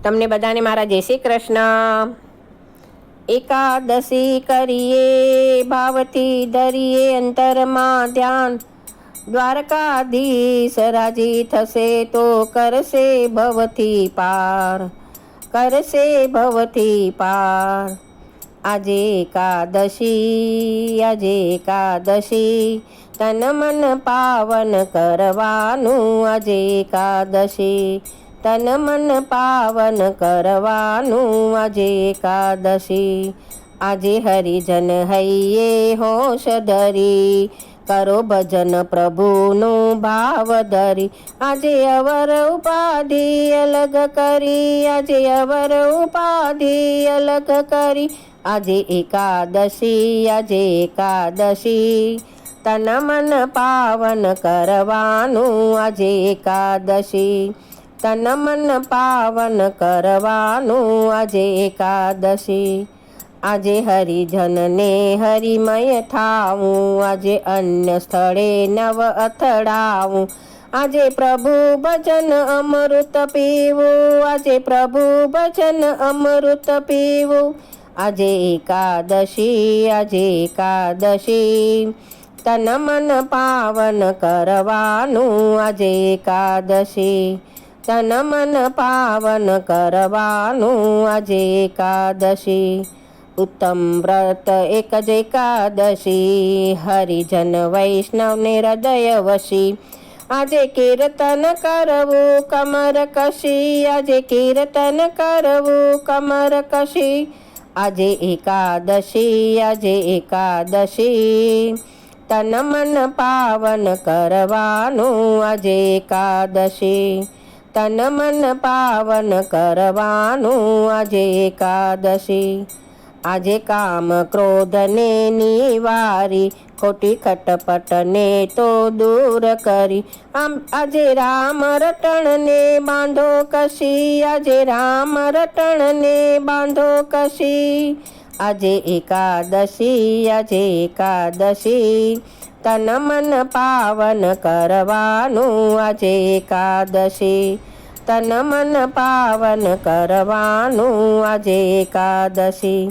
તમને બધાને મારા જય શ્રી કૃષ્ણ। એકાદશી કરીએ ભાવથી ધરીએ અંતરમાં ધ્યાન, દ્વારકાધીશ રાજી થશે તો કરશે ભવથી પાર, કરશે ભવથી પાર। આજે એકાદશી તન મન પાવન કરવાનું, આજે એકાદશી તન મન પાવન કરવાનું, આજે એકાદશી। આજે હરિજન હૈયે હોશ ધરી, કરો ભજન પ્રભુનું ભાવ ધરી। આજે અવર ઉપાધિ અલગ કરી, આજે અવર ઉપાધિ અલગ કરી। આજે એકાદશી તન મન પાવન કરવાનું, આજે એકાદશી તન મન પાવન કરવાનું, આજે એકાદશી। આજે હરિજનને હરિમય થાવું, આજે અન્ય સ્થળે નવ અથડાવું। આજે પ્રભુ ભજન અમૃત પીવું, આજે પ્રભુ ભજન અમૃત પીવું। આજે એકાદશી તન મન પાવન કરવાનું, આજે એકાદશી તન મન પાવન કરવાનું, આજે એકાદશી। ઉત્તમ વ્રત એક જ એકાદશી, હરિજન વૈષ્ણવને હૃદય વશી। આજે કીર્તન કરવું કમર કશી, આજે કીર્તન કરવું કમર કશી। આજે એકાદશી તન મન પાવન કરવાનું, આજે એકાદશી તન મન પાવન કરવાનું, આજે એકાદશી। આજે કામ ક્રોધને નિવારી, ખોટી ખટપટને તો દૂર કરી। આજે રામ રટણને બાંધો કશી, આજે રામ રટણને બાંધો કશી। આજે એકાદશી તન મન પાવન કરવાનું, આજે એકાદશી તન મન પાવન કરવાનું, આજે એકાદશી।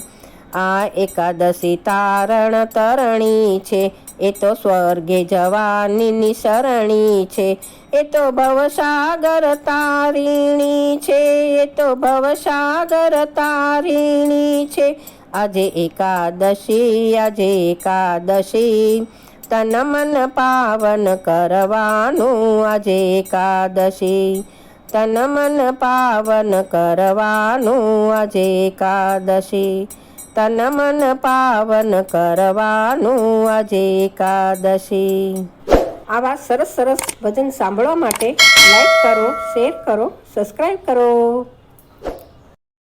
આ એકાદશી તારણ તરણી છે, એ તો સ્વર્ગે જવાની શરણી છે। એ તો ભવસાગર તારીણી છે, એ તો ભવસાગર તારીણી છે। આજે એકાદશી તન મન પાવન કરવાનું, આજે એકાદશી તન મન પાવન કરવાનું, આજે એકાદશી તન મન પાવન કરવાનું, આજે એકાદશી। આવા સરસ સરસ ભજન સાંભળવા માટે લાઈક કરો, શેર કરો, સબસ્ક્રાઈબ કરો।